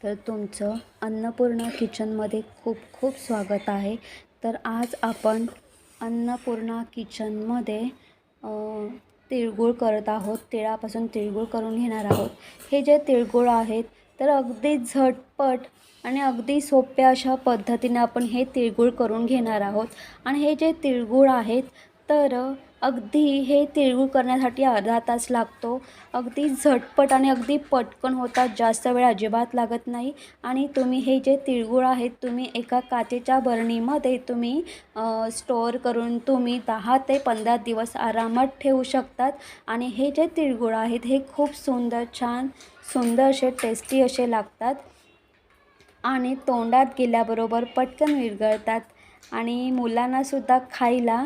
तर तुमचं अन्नपूर्णा किचनमध्ये खूप खूप स्वागत आहे. तर आज आपण अन्नपूर्णा किचनमध्ये तिळगुळ करत आहोत. तिळापासून तिळगुळ करून घेणार आहोत. हे जे तिळगुळ आहेत तर अगदी झटपट आणि अगदी सोप्या अशा पद्धतीने आपण हे तिळगुळ करून घेणार आहोत. आणि हे जे तिळगुळ आहेत तर अगदी हे तिळगुळ करण्यासाठी अर्धा तास लागतो. अगदी झटपट आणि अगदी पटकन होतात, जास्त वेळ अजिबात लागत नाही. आणि तुम्ही हे जे तिळगुळ आहेत तुम्ही एका काचेच्या बरणीमध्ये तुम्ही स्टोअर करून तुम्ही 10 ते 15 दिवस आरामात ठेवू शकतात. आणि हे जे तिळगुळ आहेत हे खूप सुंदर, छान, सुंदर असे टेस्टी असे लागतात आणि तोंडात गेल्याबरोबर पटकन विरघळतात आणि मुलांनासुद्धा खायला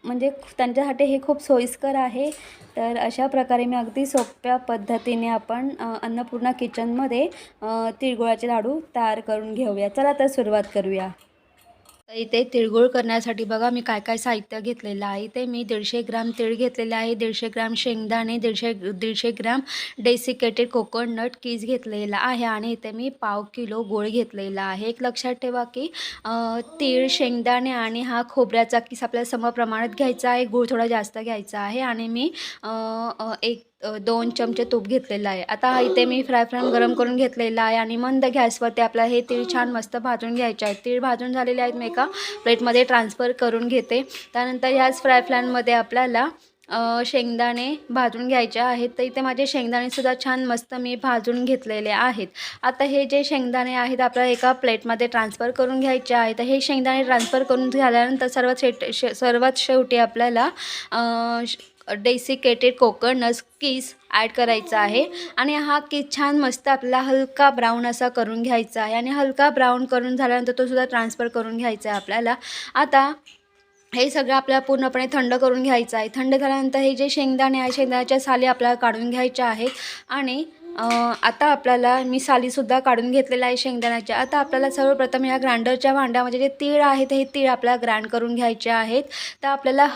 म्हणजे त्यांच्यासाठी हे खूप सोयीस्कर आहे. तर अशा प्रकारे मी अगदी सोप्या पद्धतीने आपण अन्नपूर्णा किचनमध्ये तिळगुळाचे लाडू तयार करून घेऊया. चला तर सुरुवात करूया. तर इथे तिळगुळ करण्यासाठी बघा मी काय काय साहित्य घेतलेलं आहे. इथे मी 150 ग्राम तीळ घेतलेले आहे, 150 ग्राम शेंगदाणे, 150 ग्राम डेसिकेटेड कोकोनट कीस घेतलेला आहे आणि इथे मी पाव किलो गूळ घेतलेला आहे. एक लक्षात ठेवा की तीळ, शेंगदाणे आणि हा खोबऱ्याचा कीस आपल्याला समप्रमाणात घ्यायचा आहे. गूळ थोडा जास्त घ्यायचा आहे आणि मी 2 चमचे तूप घेतलेलं आहे. आता इथे मी फ्राय पॅन गरम करून घेतलेला आहे आणि मंद गॅसवरती आपल्याला हे तीळ छान मस्त भाजून घ्यायचे आहेत. तीळ भाजून झालेले आहेत मी एका प्लेटमध्ये ट्रान्सफर करून घेते. त्यानंतर ह्याच फ्राय पॅनमध्ये आपल्याला शेंगदाणे भाजून घ्यायचे आहेत. तर इथे माझे शेंगदाणेसुद्धा छान मस्त मी भाजून घेतलेले आहेत. आता हे जे शेंगदाणे आहेत आपल्याला एका प्लेटमध्ये ट्रान्सफर करून घ्यायचे आहेत. तर हे शेंगदाणे ट्रान्सफर करून झाल्यानंतर सर्वात शेवटी आपल्याला डेसिकेटेड कोकोनट कीस ॲड करायचा आहे आणि हा कीस छान मस्त आपल्याला हलका ब्राऊन असा करून घ्यायचा आहे आणि हलका ब्राऊन करून झाल्यानंतर तो सुद्धा ट्रान्सफर करून घ्यायचा आहे आपल्याला. आता हे सगळं आपल्याला पूर्णपणे थंड करून घ्यायचं आहे. थंड झाल्यानंतर हे जे शेंगदाणे आहे शेंगदाण्याच्या साली आपल्याला काढून घ्यायच्या आहेत आणि आता आपल्याला मी सालीसुद्धा काढून घेतलेलं आहे शेंगदाण्याच्या. आता आपल्याला सर्वप्रथम या ग्राइंडरच्या भांड्यामध्ये जे तीळ आहेत हे तीळ आपल्याला ग्राइंड करून घ्यायचे आहेत. तर आपल्याला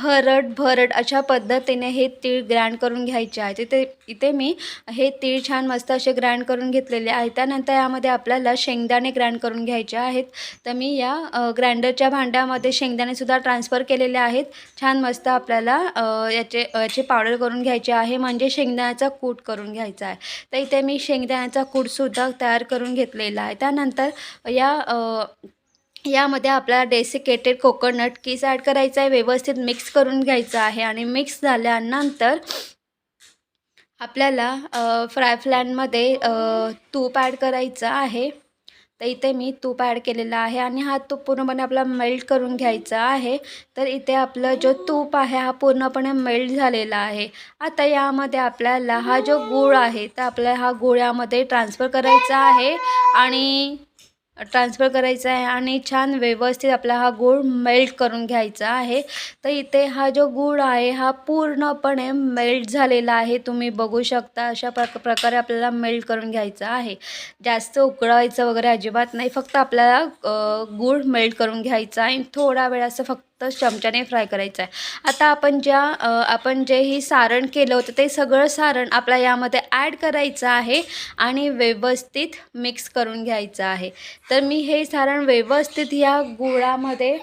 भरड अशा पद्धतीने हे तीळ ग्राइंड करून घ्यायचे आहेत. इथे मी हे तीळ छान मस्त असे ग्राइंड करून घेतलेले आहेत. त्यानंतर यामध्ये आपल्याला शेंगदाणे ग्राइंड करून घ्यायचे आहेत. तर मी या ग्राइंडरच्या भांड्यामध्ये शेंगदाणेसुद्धा ट्रान्सफर केलेले आहेत. छान मस्त आपल्याला याची पावडर करून घ्यायची आहे, म्हणजे शेंगदाण्याचा कूट करून घ्यायचा आहे. तर इथे मी शेंगदाण्याचा कूटसुद्धा तयार करून घेतलेला आहे. त्यानंतर यामध्ये आपल्याला डेसिकेटेड कोकोनट कीस ॲड करायचा आहे, व्यवस्थित मिक्स करून घ्यायचं आहे आणि मिक्स झाल्यानंतर आपल्याला फ्राय पॅनमध्ये तूप ॲड करायचं आहे. तर इथे मी तूप ॲड केलेलं आहे आणि हा तूप पूर्णपणे आपला मेल्ट करून घ्यायचा आहे. तर इथे आपलं जो तूप आहे हा पूर्णपणे मेल्ट झालेला आहे. आता यामध्ये आपल्याला हा जो गूळ आहे तर आपल्याला हा गूळ यामध्ये ट्रान्सफर करायचा आहे आणि छान व्यवस्थित आपला हा गूळ मेल्ट करून घ्यायचा आहे. तर इथे हा जो गूळ आहे हा पूर्णपणे मेल्ट झालेला आहे, तुम्ही बघू शकता. अशा प्रकारे आपल्याला मेल्ट करून घ्यायचा आहे. जास्त उकळायचं वगैरे अजिबात नाही, फक्त आपल्याला गूळ मेल्ट करून घ्यायचा आहे. थोडा वेळ असं फक्त चमच्याने फ्राय करायचं आहे. आता आपण जे ही सारण केलं होतं ते सगळं सारण आपल्या यामध्ये ॲड करायचं आहे आणि व्यवस्थित मिक्स करून घ्यायचं आहे. तर मी हे सारण व्यवस्थित या गुळामध्ये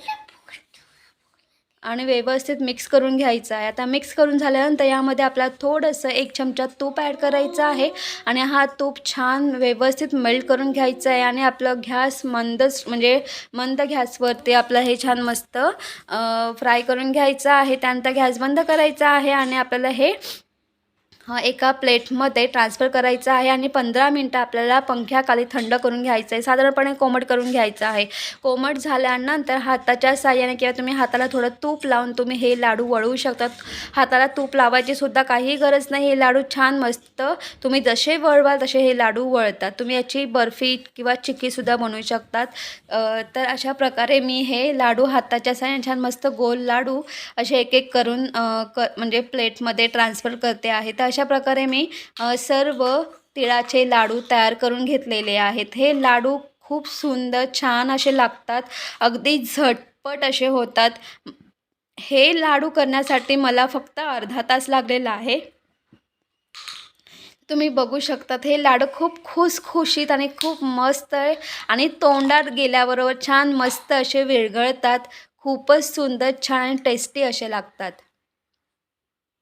आणि व्यवस्थित मिक्स करून घ्यायचं आहे. आता मिक्स करून झाल्यानंतर यामध्ये आपल्याला थोडंसं 1 चमचा तूप ॲड करायचं आहे आणि हा तूप छान व्यवस्थित मेल्ट करून घ्यायचं आहे आणि आपलं गॅस मंद गॅसवरती आपलं हे छान मस्त फ्राय करून घ्यायचं आहे. त्यानंतर गॅस बंद करायचा आहे आणि आपल्याला हे एका प्लेटमध्ये ट्रान्सफर करायचं आहे आणि 15 मिनटं आपल्याला पंख्याखाली थंड करून घ्यायचं आहे. साधारणपणे कोमट करून घ्यायचं आहे. कोमट झाल्यानंतर हाताच्या साहाय्याने किंवा तुम्ही हाताला थोडं तूप लावून तुम्ही हे लाडू वळवू शकतात. हाताला तूप लावायची सुद्धा काही गरज नाही. हे लाडू छान मस्त तुम्ही जसे वळवाल तसे हे लाडू वळतात. तुम्ही याची बर्फी किंवा चिक्कीसुद्धा बनवू शकतात. तर अशा प्रकारे मी हे लाडू हाताच्या साहाय्याने छान मस्त गोल लाडू असे एक करून म्हणजे प्लेटमध्ये ट्रान्सफर करते आहे. तर अशा प्रकारे मी सर्व तिळाचे लाडू तयार करून घेतलेले आहेत. हे लाडू खूप सुंदर छान असे लागतात, अगदी झटपट असे होतात. हे लाडू करण्यासाठी मला फक्त अर्धा तास लागलेला आहे. तुम्ही बघू शकतात हे लाडू खूप खुसखुशीत आणि खूप मस्त आहे आणि तोंडात गेल्याबरोबर छान मस्त असे विरघळतात. खूपच सुंदर, छान आणि टेस्टी असे लागतात.